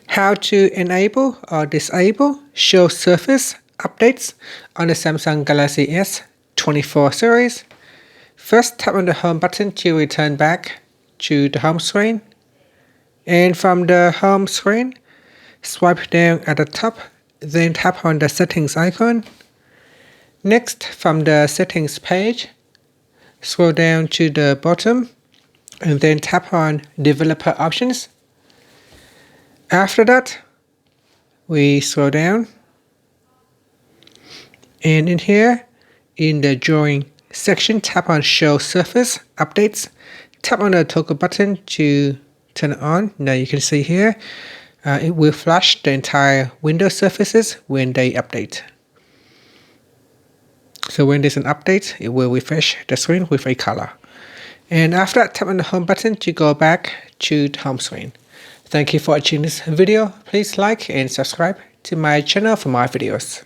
How to enable or disable show surface updates on the Samsung Galaxy S24 series. First, tap on the home button to return back to the home screen. And from the home screen, swipe down at the top, then tap on the settings icon. Next, from the settings page, scroll down to the bottom and then tap on developer options. After that, we scroll down, and in here, in the drawing section, tap on show surface updates. Tap on the toggle button to turn it on. Now you can see here, it will flash the entire window surfaces when they update. So when there's an update, it will refresh the screen with a color. And after that, tap on the home button to go back to the home screen. Thank you for watching this video. Please like and subscribe to my channel for more videos.